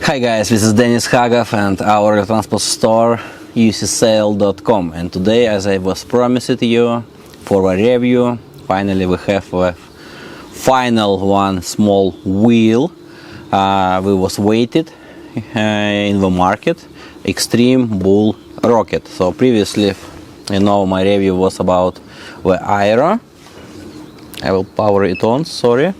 Hi guys, this is Denis Hagov and our transport store ucsale.com, and today, as I was promised you for a review, finally we have a final one small wheel we was waited in the market, Extreme Bull Rocket. So previously, my review was about the Aero. I will power it on, sorry.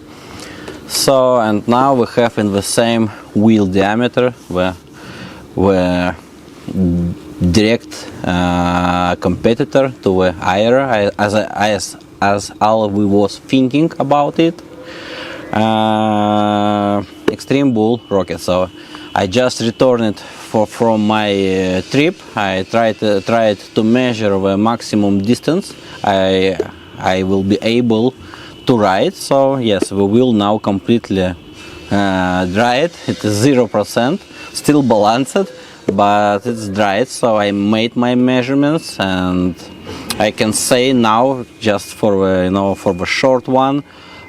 So, and now we have in the same wheel diameter the direct competitor to the Aero, as all we was thinking about it. Extreme Bull Rocket. So I just returned from my trip. I tried to measure the maximum distance I will be able to ride. So yes, we will now completely dry it. It is 0%, still balanced, but it's dried. So I made my measurements, and I can say now, just for the short one,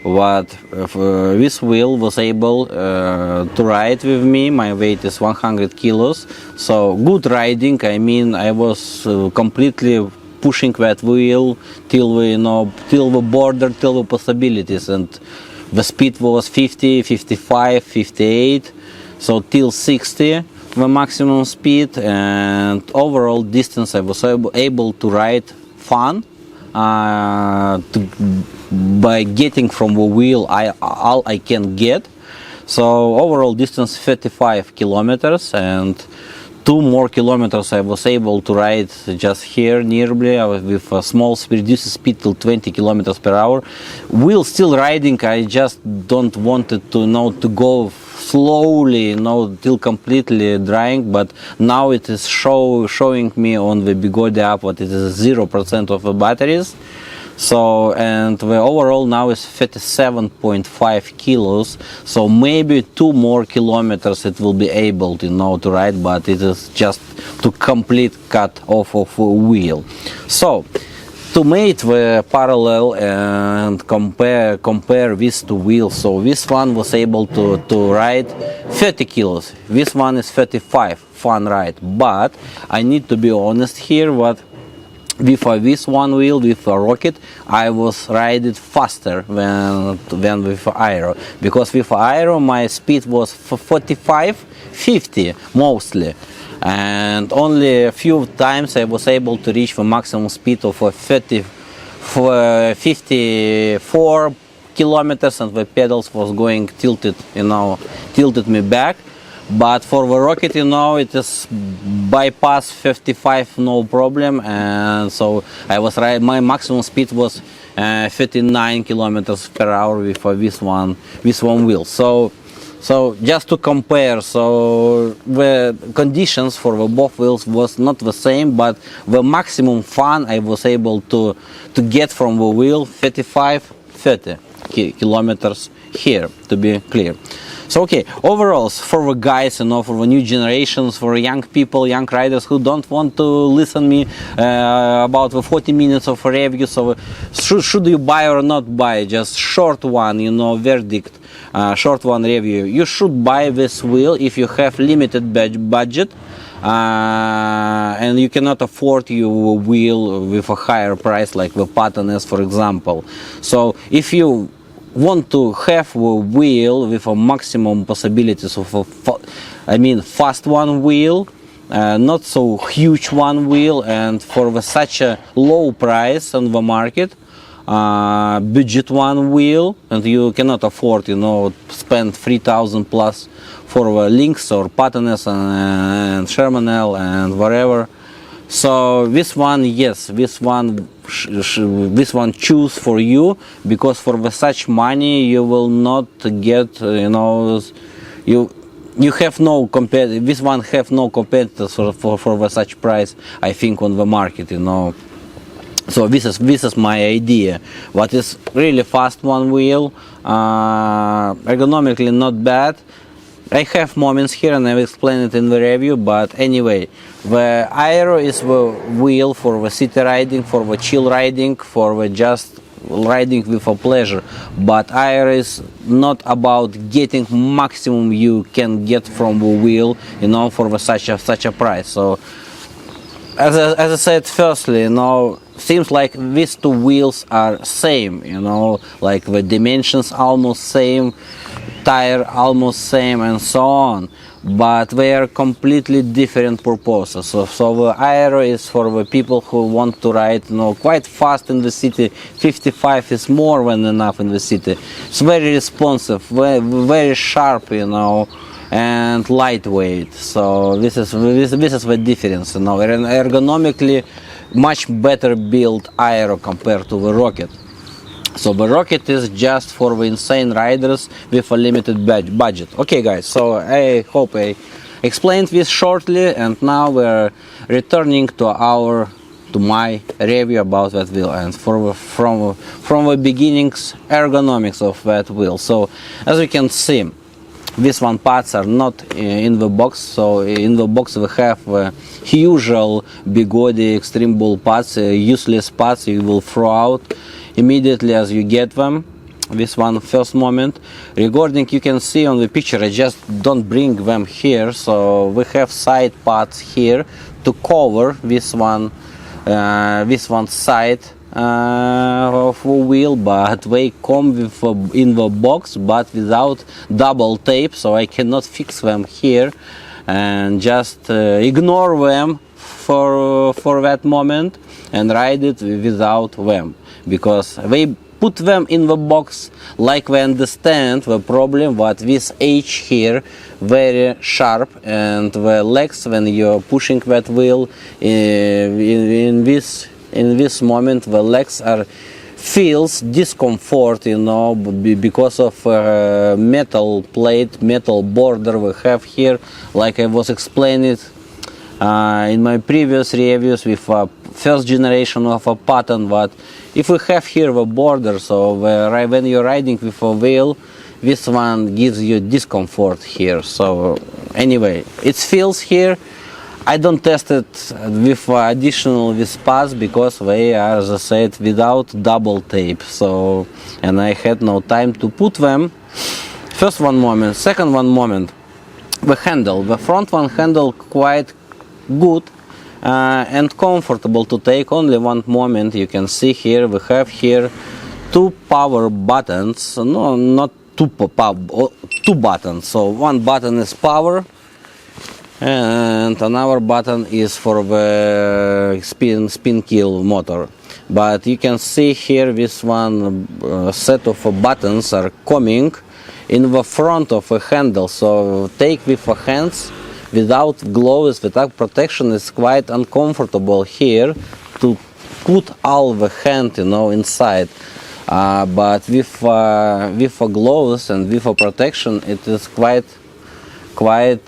what this wheel was able to ride with me. My weight is 100 kilos, so good riding. I mean, I was completely pushing that wheel till the border, till the possibilities, and the speed was 50, 55, 58, so till 60 the maximum speed, and overall distance I was able to ride fun by getting from the wheel all I can get. So overall distance 35 kilometers, and 2 more kilometers I was able to ride just here nearby with a small reduced speed till 20 kilometers per hour. While still riding, I just don't want it to go slowly, till completely drying. But now it is showing me on the Bigode app what it is 0% of the batteries. So, and the overall now is 37.5 kilos, so maybe 2 more kilometers it will be able to ride, but it is just to complete cut off of a wheel. So to make the parallel and compare these two wheels, so this one was able to ride 30 kilos, this one is 35, fun ride. But I need to be honest here, with this one wheel, with a Rocket, I was riding faster than with Aero, because with Aero my speed was 45, 50 mostly, and only a few times I was able to reach the maximum speed of 54 kilometers, and the pedals was going tilted me back. But for the Rocket, it is bypass 55 no problem, and so I was riding. My maximum speed was 59 kilometers per hour with this one wheel. So just to compare, so the conditions for the both wheels was not the same, but the maximum fun I was able to get from the wheel 30 kilometers here, to be clear. So okay, overall, for the guys, for the new generations, for young people, young riders who don't want to listen me about the 40 minutes of a review, so should you buy or not buy, just short one, verdict, short one review. You should buy this wheel if you have limited budget, and you cannot afford your wheel with a higher price, like the Pattern S, for example. So if you want to have a wheel with a maximum possibilities of fast one wheel, not so huge one wheel, and for such a low price on the market, budget one wheel, and you cannot afford spend 3,000 plus for the Lynx or Pattern S and Sherman L and whatever. So this one, yes, this one choose for you, because for such money you will not get, you have no this one have no competitors for such price, I think, on the market, So this is my idea. What is really fast one wheel, ergonomically not bad. I have moments here, and I will explain it in the review, but anyway, the Aero is the wheel for the city riding, for the chill riding, for the just riding with a pleasure. But aero is not about getting maximum you can get from the wheel, you know, for such a price. So as I said, firstly, you know, seems like these two wheels are same, you know, like the dimensions almost same, tire almost same, and so on, but they are completely different purposes. So the aero is for the people who want to ride, you know, quite fast in the city. 55 is more than enough in the city. It's very responsive, very sharp, you know, and lightweight. So this is the difference, you know. Ergonomically much better built aero compared to the Rocket. So the Rocket is just for the insane riders with a limited budget. Okay guys, so I hope I explained this shortly, and now we're returning to my review about that wheel, and from the beginnings ergonomics of that wheel. So as you can see, these one parts are not in the box. So in the box we have usual bigodi extreme bull parts, useless parts you will throw out immediately as you get them. This one first moment. Regarding, you can see on the picture, I just don't bring them here. So we have side parts here to cover this one side of the wheel, but they come with in the box but without double tape, so I cannot fix them here and just ignore them for that moment and ride it without them, because they put them in the box like they understand the problem, but this edge here very sharp, and the legs, when you're pushing that wheel in this moment, the legs feels discomfort, you know, because of metal plate, metal border we have here, like I was explaining in my previous reviews with first generation of a pattern. But if we have here the border, so when you're riding with a wheel, this one gives you discomfort here. So anyway, it feels here. I don't test it with additional pads because they are, as I said, without double tape. So, and I had no time to put them. First one moment, second one moment. The handle, the front one handle quite good and comfortable to take. Only one moment you can see here. We have here two power buttons. No, not two buttons. So one button is power, and another button is for the spin kill motor. But you can see here this one set of buttons are coming in the front of a handle. So take with the hands without gloves, without protection, is quite uncomfortable here to put all the hand, you know, inside. But with gloves and with protection, it is quite I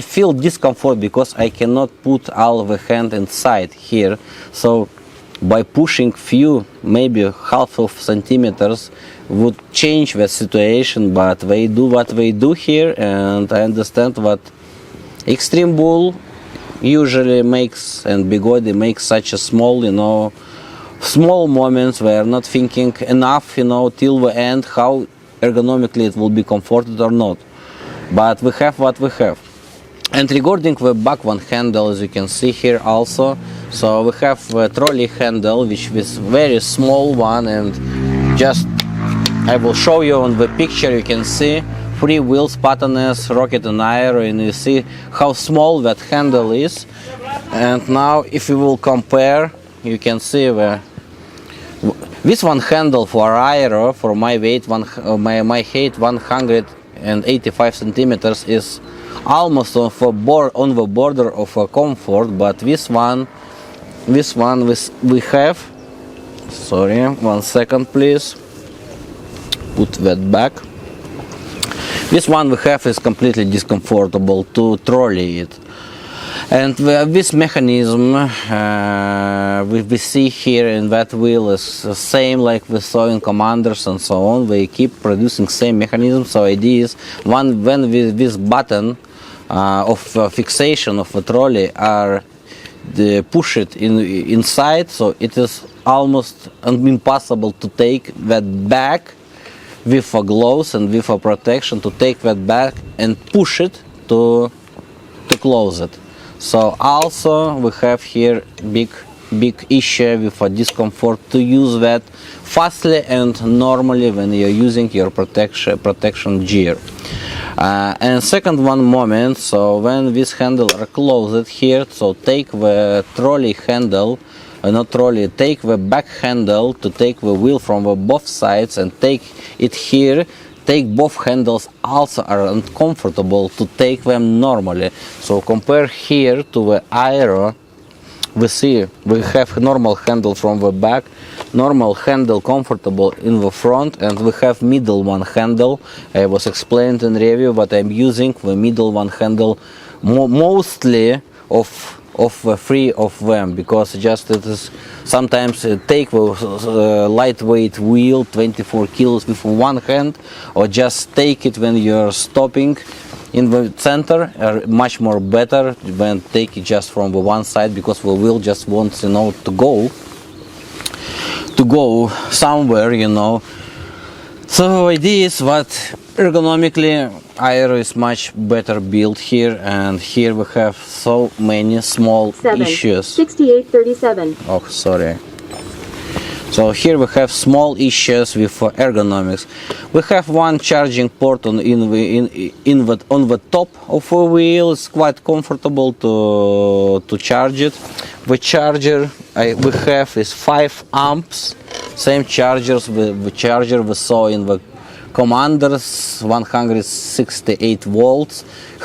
feel discomfort because I cannot put all the hand inside here. So by pushing few, maybe half of centimeters would change the situation, but they do what they do here, and I understand what Extreme Bull usually makes and Bigodi makes such a small, you know, small moments where not thinking enough, you know, till the end how ergonomically it will be comforted or not. But we have what we have. And regarding the back one handle, as you can see here also, so we have the trolley handle, which is very small one, and just I will show you on the picture. You can see 3 wheels, Patterness, Rocket and Aero, and you see how small that handle is. And now if you will compare, you can see this one handle for Aero, for my weight, my height 185 centimeters, is almost on the border of a comfort. But this one we have, sorry, 1 second please, put that back. This one we have is completely discomfortable to trolley it. And this mechanism we see here in that wheel is the same like we saw in Commanders and so on. They keep producing same mechanism. So idea is when this button of fixation of a trolley are push it inside, so it is almost impossible to take that back with a gloves and with a protection, to take that back and push it to close it. So also we have here big issue with a discomfort to use that fastly and normally when you're using your protection gear. And second one moment, so when this handle are closed here, so take the trolley handle, not trolley, take the back handle to take the wheel from the both sides and take it here. Take both handles also are uncomfortable to take them normally. So compare here to the Aero, we see we have normal handle from the back, normal handle comfortable in the front, and we have middle one handle. I was explained in review, but I'm using the middle one handle mostly of the three of them, because just it is sometimes take the lightweight wheel 24 kilos with one hand, or just take it when you're stopping in the center, much more better than take it just from the one side, because the wheel just wants, you know, to go somewhere, you know. So idea is what ergonomically Aero is much better built here, and here we have so many small issues. 6837. Oh, sorry. So here we have small issues with ergonomics. We have one charging port on the top of the wheel. It's quite comfortable to charge it. The charger we have is 5 amps. Same chargers the charger we saw in the Commanders, 168 volts.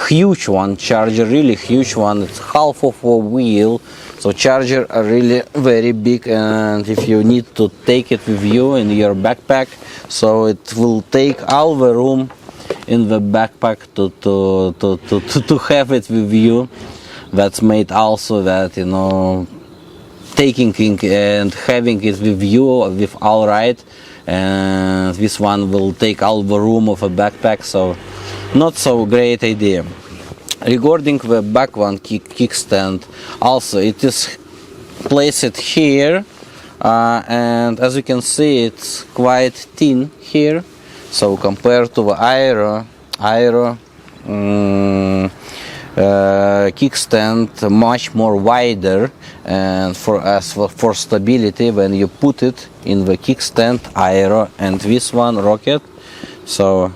Huge one charger, really huge one. It's half of a wheel. So charger are really very big, and if you need to take it with you in your backpack, so it will take all the room in the backpack to have it with you. That's made also that, you know, taking it and having it with you with all right, and this one will take all the room of a backpack, so not so great idea. Regarding the back one kickstand, also it is placed here, and as you can see it's quite thin here. So compared to the Aero kickstand, much more wider, and for stability when you put it in the kickstand Aero and this one Rocket, so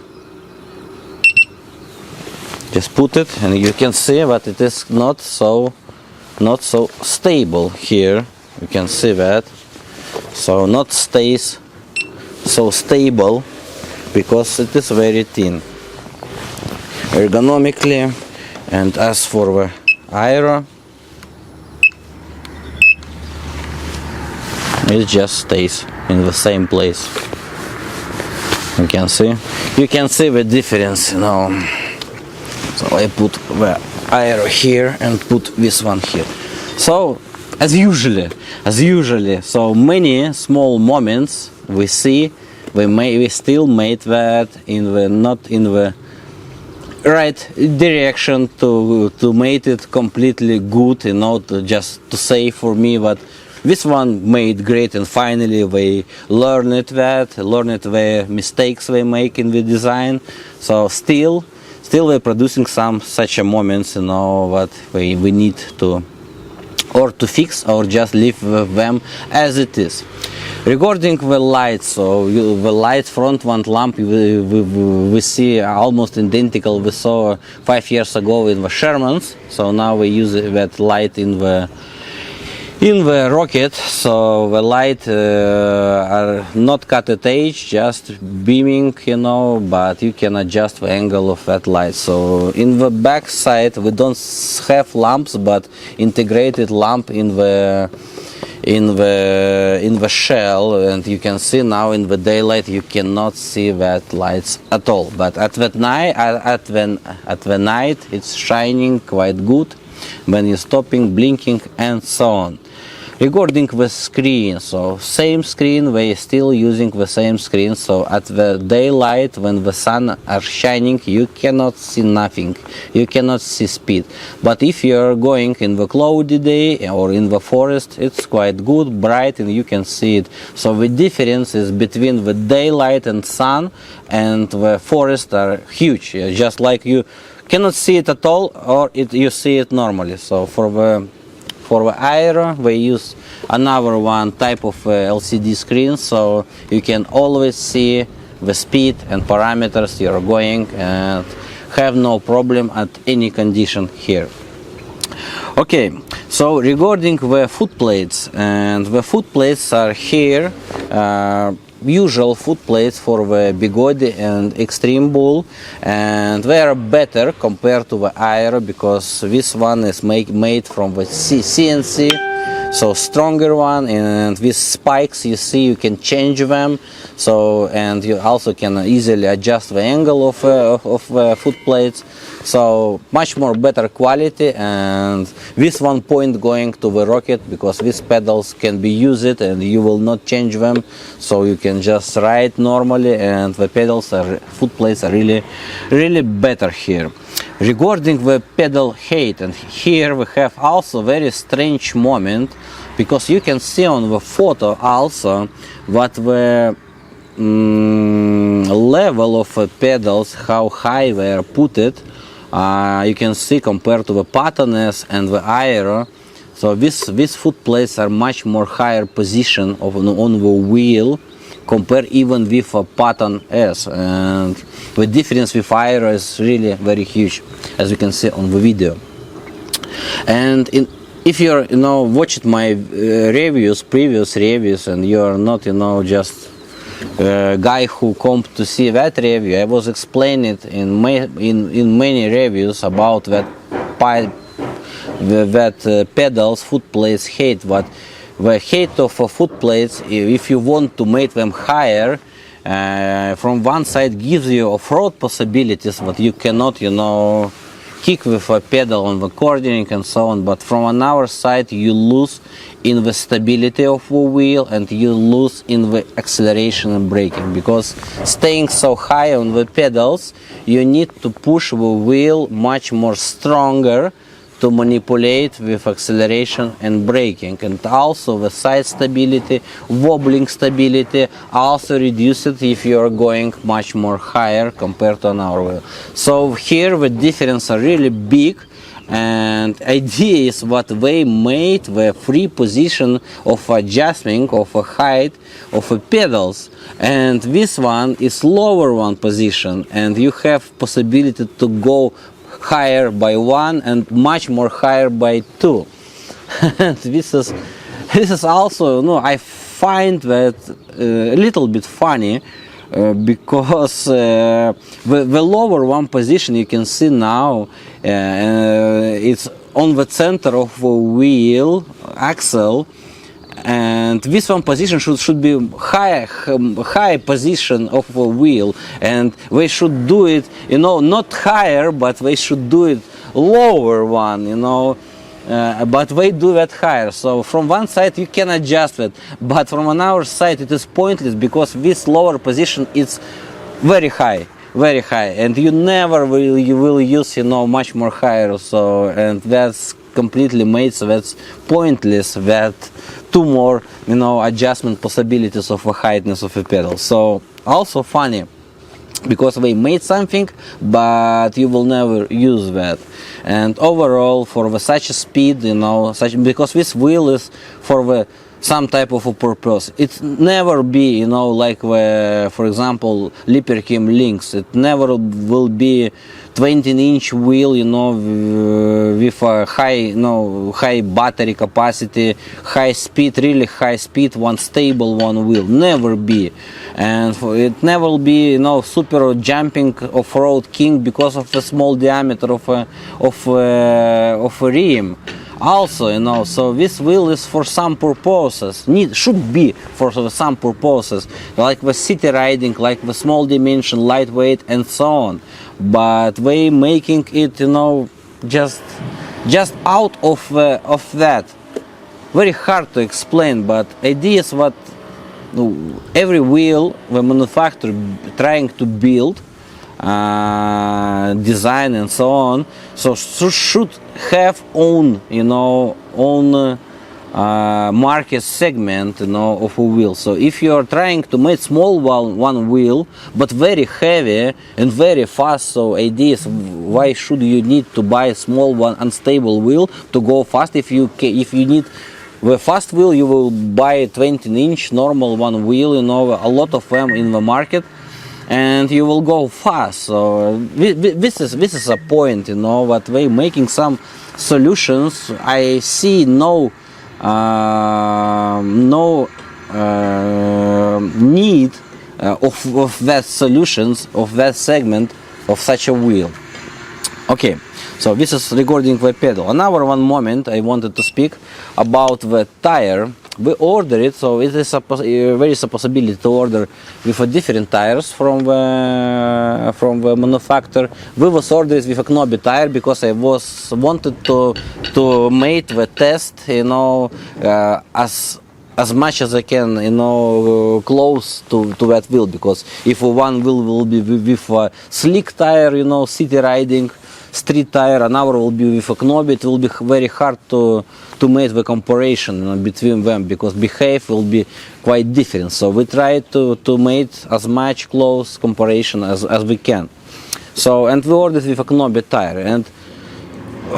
just put it and you can see that it is not so stable here. You can see that, so not stays so stable because it is very thin ergonomically. And as for the Aero, it just stays in the same place. You can see the difference, you know. So I put the Aero here and put this one here. So as usually, so many small moments we see, we still made that not in the right direction to make it completely good, you know, just to say for me that this one made great, and finally they learned the mistakes they make in the design. So still we're producing some such a moments, you know, that we need to or to fix or just leave them as it is. Regarding the lights, so the light front one lamp we see almost identical we saw 5 years ago in the Shermans. So now we use that light in the Rocket. So the light are not cut at edge, just beaming, you know, but you can adjust the angle of that light. So in the back side we don't have lamps, but integrated lamp in the shell, and you can see now in the daylight you cannot see that lights at all, but at the night it's shining quite good when you're stopping, blinking and so on. Regarding the screen, so same screen, we still using the same screen. So at the daylight, when the sun are shining, you cannot see nothing, you cannot see speed. But if you are going in the cloudy day or in the forest, it's quite good, bright, and you can see it. So the differences between the daylight and sun and the forest are huge. Just like you cannot see it at all, or you see it normally. So for the aero, we use another one type of LCD screen, so you can always see the speed and parameters you're going and have no problem at any condition here. Okay, so regarding the foot plates, and the foot plates are here, usual foot plates for the Bigodi and Extreme Bull, and they are better compared to the Aero because this one is made from the CNC, so stronger one, and with spikes you see you can change them, so and you also can easily adjust the angle of foot plates, so much more better quality. And with 1 point going to the rocket, because these pedals can be used and you will not change them, so you can just ride normally, and the pedals are foot plates are really better here. Regarding the pedal height, and here we have also very strange moment, because you can see on the photo also what the level of the pedals, how high they are put it. You can see compared to the Pattern S and the Aero, so these foot plates are much more higher position on the wheel compared even with a Pattern S, and the difference with Aero is really very huge, as you can see on the video. And if you're watched my previous reviews, and you're not just guy who come to see that review, I was explaining it in many reviews about that pedals foot plates height. But the height of foot plates, if you want to make them higher, from one side gives you off-road possibilities, but you cannot kick with a pedal on the coordinating and so on, but from another side you lose in the stability of the wheel, and you lose in the acceleration and braking, because staying so high on the pedals, you need to push the wheel much more stronger to manipulate with acceleration and braking, and also the side stability, wobbling stability also reduces if you are going much more higher compared to another wheel. So here the difference are really big, and idea is what they made the free position of adjustment of a height of the pedals, and this one is lower one position, and you have possibility to go higher by 1 and much more higher by 2. And this is also, I find that a little bit funny, because the lower one position you can see now, it's on the center of the wheel axle, and this one position should be high position of the wheel, and they should do it not higher, but they should do it lower one, but they do that higher. So from one side you can adjust it, but from another side it is pointless, because this lower position is very high, and you never will use much more higher, so, and that's completely made, so that's pointless, that two more adjustment possibilities of the heightness of a pedal. So also funny, because they made something but you will never use that. And overall, for such a speed, because this wheel is for some type of a purpose, it never be like for example Liperkim Lynx, it never will be 20-inch wheel with a high battery capacity, high speed, really high speed, one stable one wheel, never be. And it never will be super jumping off-road king because of the small diameter of a rim. Also, so this wheel is for some purposes, should be for some purposes, like the city riding, like the small dimension, lightweight, and so on. But they making it, just out of that. very hard to explain, but idea is what every wheel the manufacturer trying to build, design and so on, so should have own market segment of a wheel. So if you are trying to make small one wheel but very heavy and very fast, so idea is why should you need to buy a small one unstable wheel to go fast? If you need the fast wheel, you will buy a 20-inch normal one wheel, a lot of them in the market, and you will go fast. So this is a point, that they making some solutions. I see no need of that solutions of that segment of such a wheel. Okay, so this is regarding the pedal. Another one moment I wanted to speak about the tire. We order it, so it is there is a possibility to order with a different tires from the manufacturer. We was ordered with a Knobi tire because I wanted to make the test, as much as I can, close to that wheel, because if one wheel will be with a slick tire, city riding, street tire, another will be with a Knobi, it will be very hard to make the comparison between them, because behave will be quite different. So we try to make as much close comparison as we can. So, and we ordered with a Knobi tire, and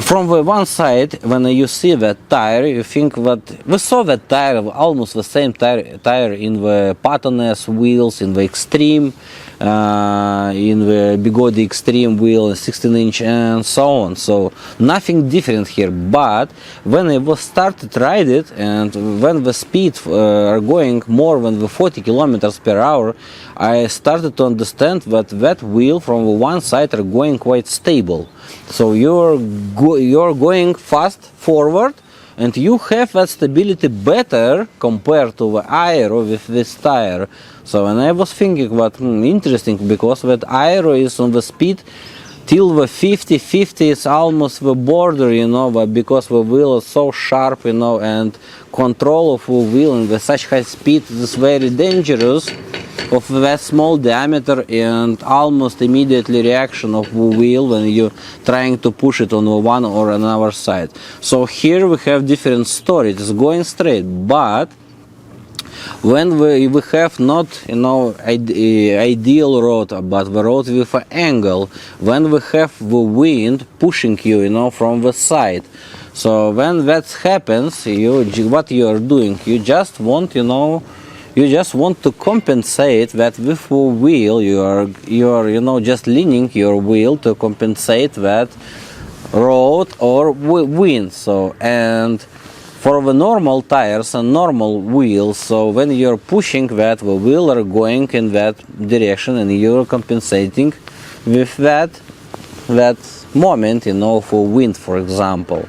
from the one side, when you see that tire, you think that we saw that tire, almost the same tire in the Patanes wheels, in the Extreme, in the Bigodi Extreme wheel, 16-inch, and so on. So nothing different here. But when I was started to ride it, and when the speed are going more than the 40 kilometers per hour, I started to understand that wheel from the one side are going quite stable. So you're going fast forward, and you have that stability better compared to the aero with this tire. So, and I was thinking that interesting, because that aero is on the speed till the 50 is almost the border, but because the wheel is so sharp, and control of the wheel in such high speed is very dangerous, of that small diameter, and almost immediately reaction of the wheel when you're trying to push it on one or another side. So here we have different story. It is going straight, but when we have not ideal road, but the road with an angle, when we have the wind pushing you from the side, so when that happens, what you are doing, you just want to compensate that with the wheel. You are just leaning your wheel to compensate that road or wind. So, and for the normal tires and normal wheels, so when you're pushing that, the wheel are going in that direction, and you're compensating with that moment, for wind, for example.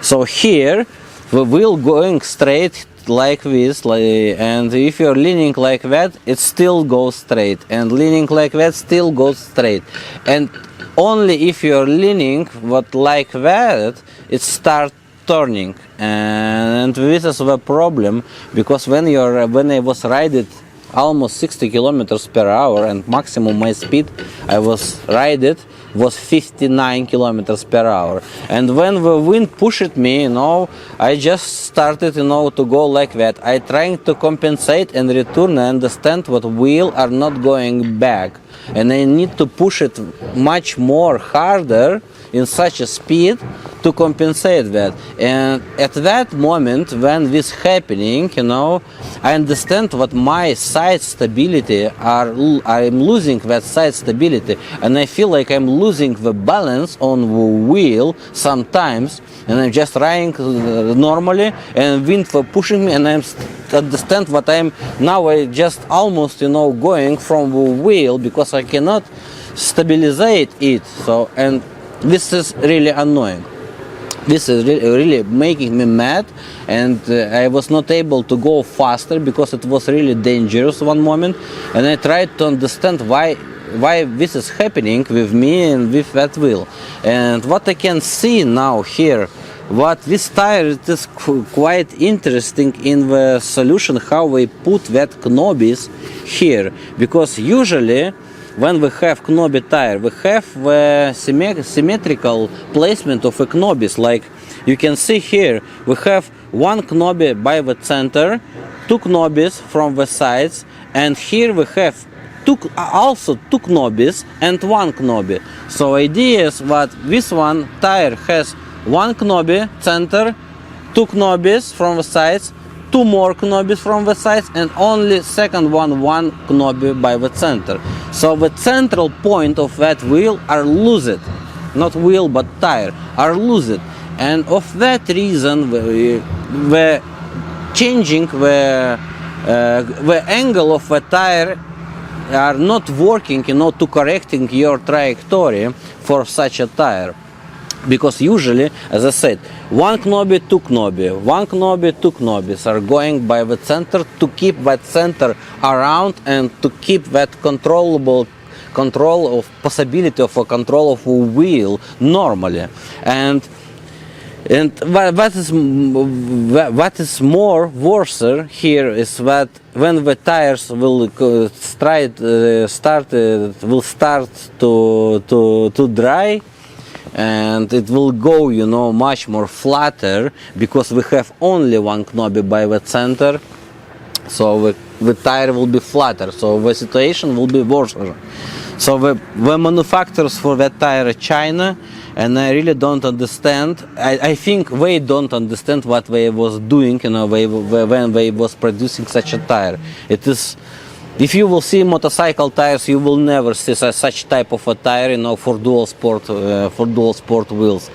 So here, the wheel going straight like this, and if you're leaning like that, it still goes straight, and leaning like that still goes straight, and only if you're leaning like that, it starts turning. And this is the problem, because when I was riding almost 60 kilometers per hour, and maximum my speed I was riding was 59 kilometers per hour, and when the wind pushed me, I just started to go like that. I trying to compensate and return and understand what wheel are not going back, and I need to push it much more harder in such a speed to compensate that. And at that moment when this happening, I understand what my side stability I'm losing that side stability, and I feel like I'm losing the balance on the wheel sometimes, and I'm just riding normally, and wind for pushing me, and I understand what I just almost going from the wheel, because I cannot stabilize it. So, and this is really annoying. This is really making me mad, and I was not able to go faster because it was really dangerous one moment, and I tried to understand why this is happening with me and with that wheel. And what I can see now here what this tire, it is quite interesting in the solution how we put that knobbies here, because usually when we have knobby tire, we have the symmetrical placement of the knobbies. Like you can see here, we have one knobby by the center, two knobbies from the sides, and here we have also two knobbies and one knobby. So idea is that this one tire has one knobby center, two knobbies from the sides, two more knobbies from the sides, and only second one knobby by the center. So the central point of that wheel are loosed, not wheel but tire are loosed, and of that reason the changing the angle of the tire are not working, to correcting your trajectory for such a tire. Because usually, as I said, one knobby, two knobby, one knobby, two knobbies are going by the center to keep that center around and to keep that control of possibility of a control of a wheel normally. And what is more worse here is that when the tires will start to dry, and it will go, much more flatter, because we have only one knobby by the center, so the tire will be flatter, so the situation will be worse. So the manufacturers for that tire are China, and I really don't understand. I think they don't understand what they was doing, when they was producing such a tire. It is, if you will see motorcycle tires, you will never see such type of a tire, for dual sport wheels,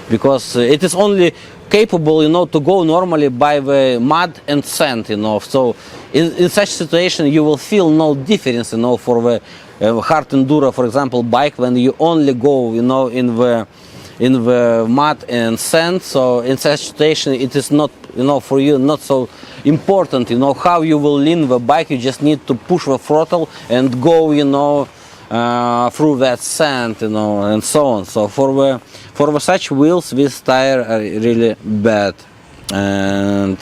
because it is only capable, to go normally by the mud and sand, So in such situation, you will feel no difference, for the hard enduro, for example, bike, when you only go, in the mud and sand. So in such situation, it is not, for you, not so important, how you will lean the bike. You just need to push the throttle and go, through that sand, and so on. So for such wheels, this tire are really bad, and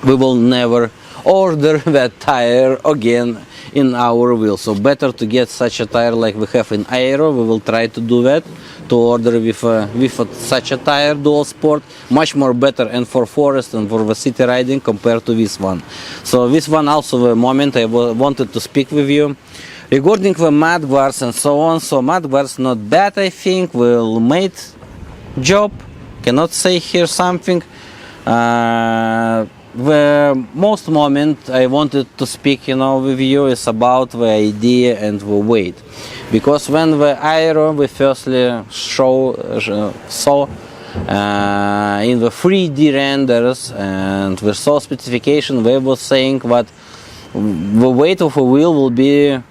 we will never order that tire again in our wheels. So better to get such a tire like we have in Aero. We will try to do that, to order with such a tire, dual sport, much more better, and for forest and for the city riding compared to this one. So this one also the moment I wanted to speak with you regarding the mud guards and so on. So mud guards not bad, I think, well made job, cannot say here something. The most moment I wanted to speak, with you is about the idea and the weight, because when the Aero we firstly saw in the 3D renders and we saw specification, they were saying that the weight of a wheel will be,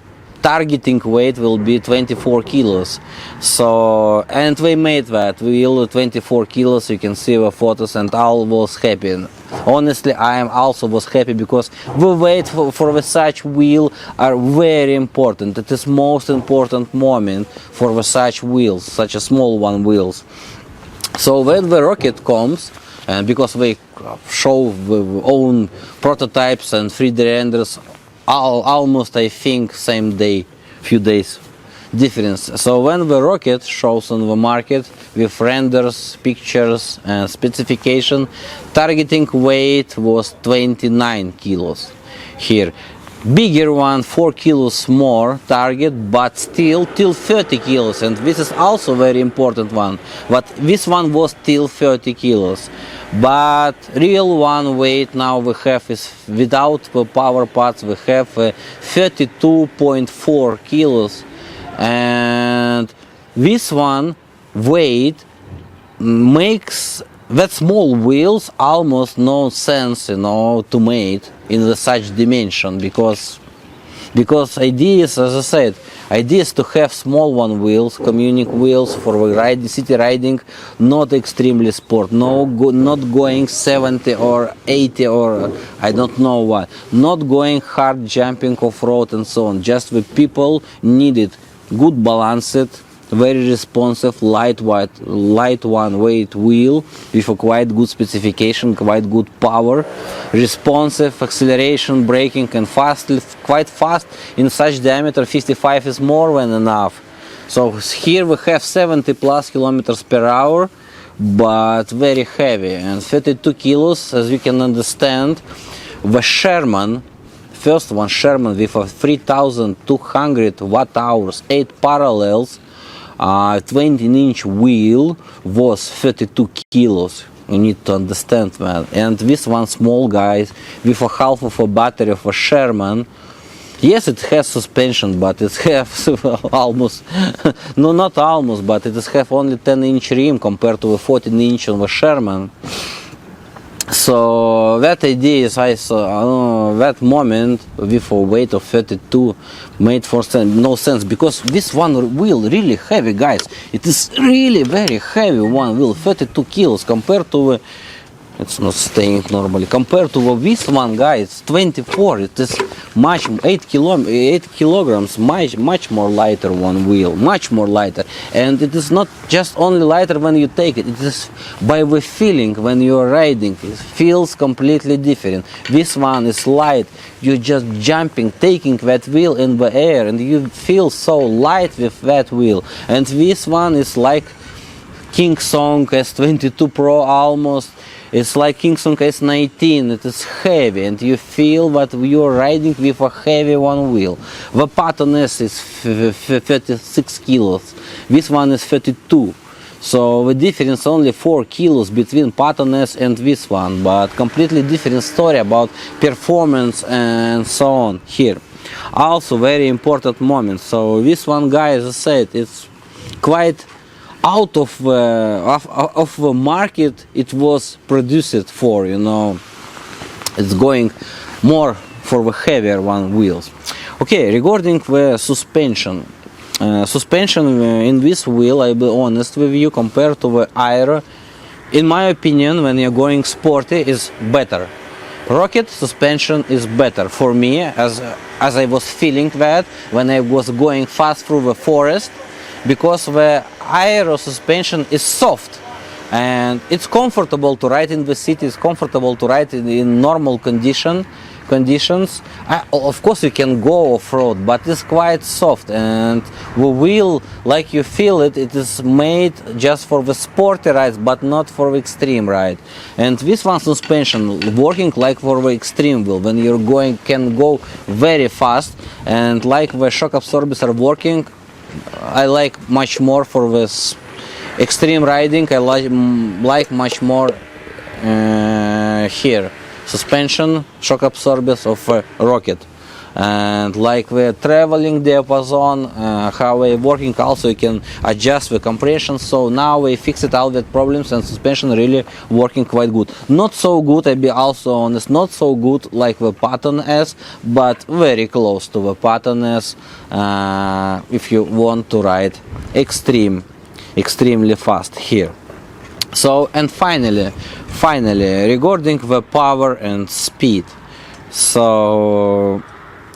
targeting weight will be 24 kilos. So, and we made that wheel 24 kilos, you can see the photos, and all was happy. Honestly, I am also was happy, because the weight for the such wheel are very important. It is most important moment for the such wheels, such a small one wheels. So when the rocket comes, and because they show the own prototypes and 3D renders, almost I think same day, few days difference. So when the rocket shows on the market with renders, pictures and specification, targeting weight was 29 kilos here. Bigger one, 4 kilos more target, but still till 30 kilos, and this is also very important one, but this one was till 30 kilos. But real one weight now we have is, without the power parts, we have 32.4 kilos, and this one weight makes that small wheels almost no sense, to make in the such dimension, because idea is, as I said, idea is to have small one wheels, commuting wheels for the riding, city riding, not extremely sport, not going 70 or 80 or I don't know what, not going hard jumping off road and so on. Just the people needed good balanced very responsive, light one weight wheel with a quite good specification, quite good power, responsive, acceleration, braking, and quite fast. In such diameter, 55 is more than enough. So here we have 70 plus kilometers per hour, but very heavy, and 32 kilos, as you can understand. The Sherman, first one Sherman with a 3200 watt hours, 8 parallels, 20-inch wheel was 32 kilos. You need to understand that. And this one small guy with a half of a battery of a Sherman. Yes, it has suspension, but it has almost, no, not almost, but it has only 10-inch rim compared to the 14-inch on the Sherman. So that idea is, I saw that moment with a weight of 32 made no sense, because this one wheel really heavy, guys. It is really very heavy one wheel, 32 kilos compared to it's not staying normally. Compared to this one, guys, 24. It is much 8 kilograms, much more lighter one wheel, much more lighter. And it is not just only lighter when you take it. It is by the feeling when you are riding. It feels completely different. This one is light. You're just jumping, taking that wheel in the air, and you feel so light with that wheel. And this one is like King Song S22 Pro almost. It's like King Song S19, it is heavy, and you feel that you're riding with a heavy one wheel. The Patton S is 36 kilos, this one is 32. So the difference only 4 kilos between Patton S and this one, but completely different story about performance and so on here. Also very important moment. So this one, guy, as I said, it's quite out of the market it was produced for, you know. It's going more for the heavier one wheels. Okay, regarding the suspension. Suspension in this wheel, I'll be honest with you, compared to the Aero, in my opinion, when you're going sporty, is better. Rocket suspension is better for me, as I was feeling that when I was going fast through the forest, because the Aero suspension is soft and it's comfortable to ride in the city, it's comfortable to ride in normal conditions. Of course you can go off-road, but it's quite soft, and the wheel, like you feel it, it is made just for the sporty rides, but not for the extreme ride. And this one suspension working like for the extreme wheel, when you're going, can go very fast, and like the shock absorbers are working, I like much more for this extreme riding. I like much more here suspension, shock absorbers of Rocket, and like the traveling diapason, how they working. Also you can adjust the compression. So now we fixed all that problems, and suspension really working quite good. Not so good, I'll be also honest, not so good like the Patton S, but very close to the Patton S if you want to ride extremely fast here. So, and finally regarding the power and speed. So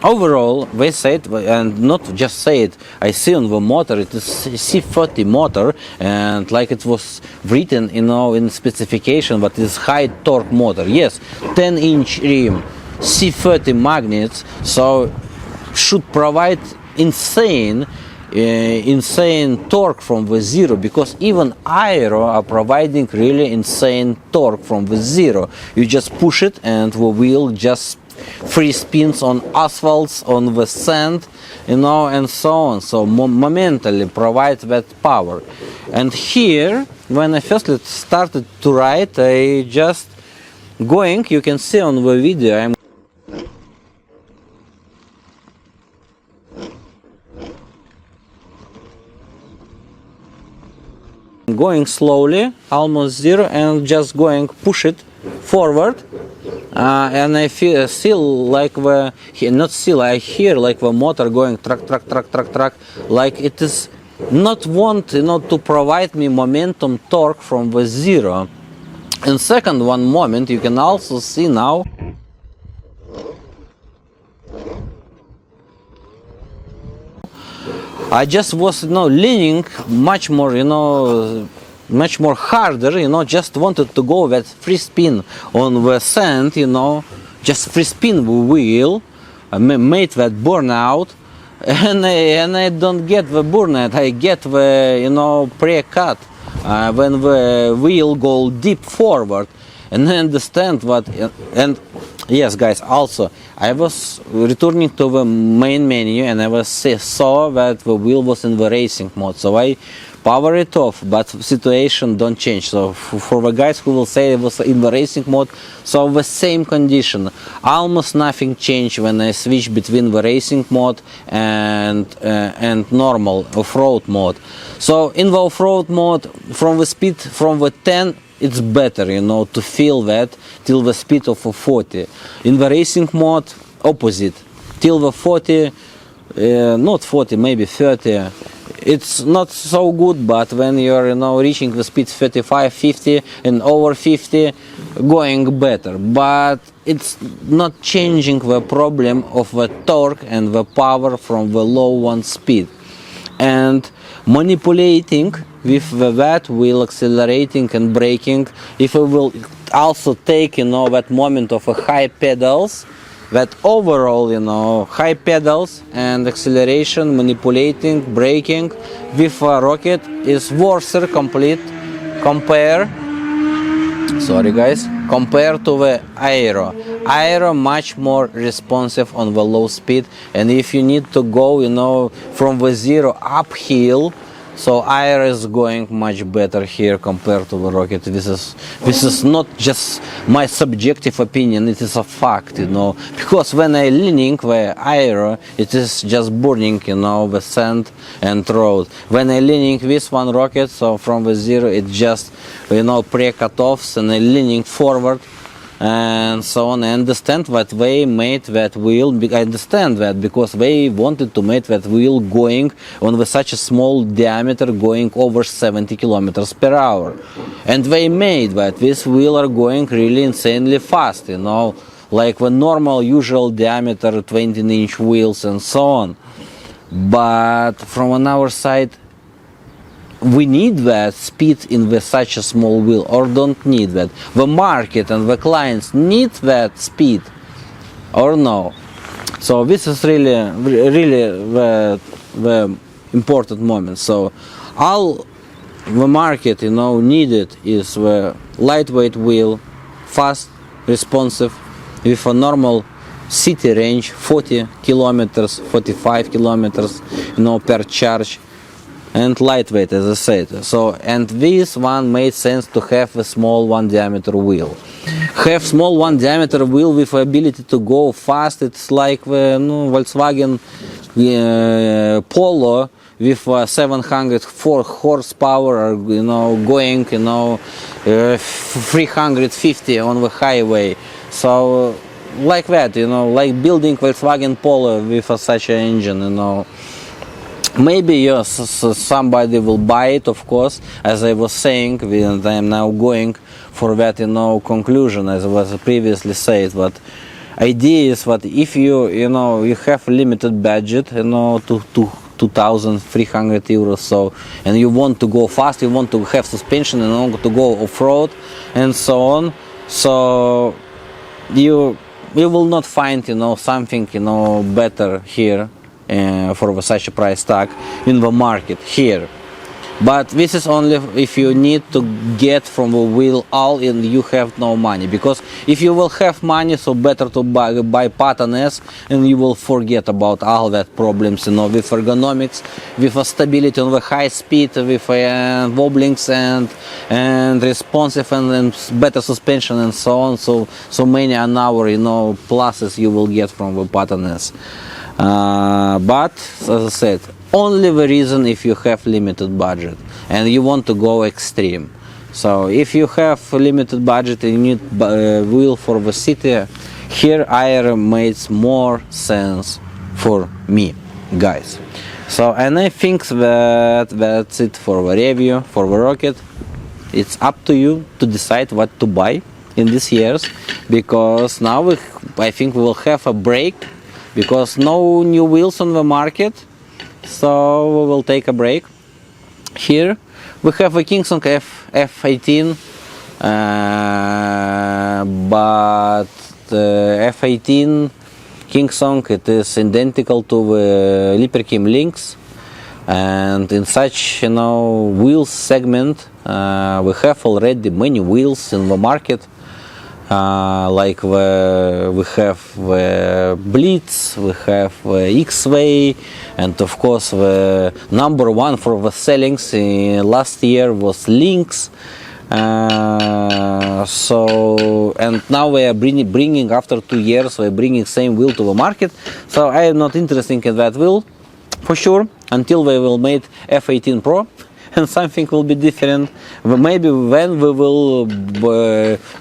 overall, they said, and not just say it, I see on the motor, it is C30 motor, and like it was written, you know, in specification, but it's high torque motor. Yes, 10-inch rim, C30 magnets, so should provide insane torque from the zero, because even Aero are providing really insane torque from the zero. You just push it and the wheel just free spins on asphalts, on the sand, you know, and so on. So momentarily provide that power. And here, when I first started to ride, I just going, you can see on the video, I'm going slowly, almost zero, and just going push it forward, and I feel like the I hear like the motor going track, like it is not want, you know, to provide me momentum torque from the zero. And second one moment, you can also see now I just was, leaning much more, much more harder, just wanted to go that free spin on the sand, just free spin wheel, made that burnout, and I don't get the burnout, I get the, pre-cut, when the wheel go deep forward, and I understand what, and yes guys, also, I was returning to the main menu and I saw that the wheel was in the racing mode, so I power it off, but situation don't change. So for the guys who will say it was in the racing mode, so the same condition, almost nothing changed when I switch between the racing mode and normal off-road mode. So in the off-road mode, from the speed from the 10, it's better, to feel that till the speed of a 40. In the racing mode, opposite, till the 40, not 40, maybe 30. It's not so good, but when you're reaching the speed 35, 50 and over 50, going better. But it's not changing the problem of the torque and the power from the low one speed. And manipulating with that wheel, accelerating and braking, if we will also take that moment of a high pedals, that overall high pedals and acceleration, manipulating, braking with a rocket is worse compared to the aero much more responsive on the low speed, and if you need to go from the zero uphill, so aero is going much better here compared to the rocket. This is not just my subjective opinion, it is a fact, because when I leaning the aero, it is just burning the sand and road. When I leaning this one rocket, so from the zero it just pre-cut offs and I leaning forward and so on. I understand that they made that wheel, I understand that because they wanted to make that wheel going on with such a small diameter, going over 70 kilometers per hour. And they made that this wheel are going really insanely fast, like the normal usual diameter 20-inch wheels and so on. But from on our side, we need that speed in such a small wheel, or don't need that? The market and the clients need that speed, or no? So this is really the important moment. So all the market needed is the lightweight wheel, fast, responsive, with a normal city range, 40 kilometers, 45 kilometers, per charge. And lightweight, as I said. So, and this one made sense to have a small 1 diameter wheel. Have small 1 diameter wheel with the ability to go fast. It's like the Volkswagen Polo with 704 horsepower, going 350 on the highway. So like that, like building Volkswagen Polo with such an engine, Maybe somebody will buy it, of course, as I was saying, and I am now going for that, conclusion, as was previously said. But idea is that if you have a limited budget, to 2,300 euros, so, and you want to go fast, you want to have suspension, and want to go off-road, and so on, so you will not find, something, better here. For such a price tag in the market here. But this is only if you need to get from the wheel all and you have no money. Because if you will have money, so better to buy pattern S, and you will forget about all that problems, with ergonomics, with stability on the high speed, with wobblings and responsive and better suspension and so on. So many an hour, pluses you will get from the pattern S. But as I said, only the reason if you have limited budget and you want to go extreme. So if you have a limited budget and you need wheel for the city, here aero makes more sense for me, guys. So, and I think that's it for the review for the rocket. It's up to you to decide what to buy in these years, because now I think we will have a break, because no new wheels on the market, so we will take a break. Here we have a Kingston F18, but the F18 Kingston, it is identical to the Liperkim Lynx, and in such wheels segment we have already many wheels in the market. Like we have the Blitz, we have the X-Way, and of course the number one for the sellings last year was Lynx. So, and now we are bringing after 2 years, we are bringing same wheel to the market. So I am not interested in that wheel for sure until we will make F18 Pro. And something will be different. Maybe when we will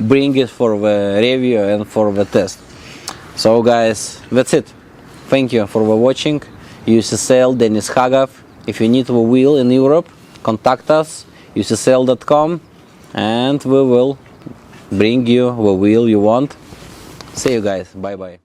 bring it for the review and for the test. So guys, that's it. Thank you for watching. UCSL Dennis Hagov. If you need a wheel in Europe, contact us, ucsl.com, and we will bring you the wheel you want. See you guys. Bye bye.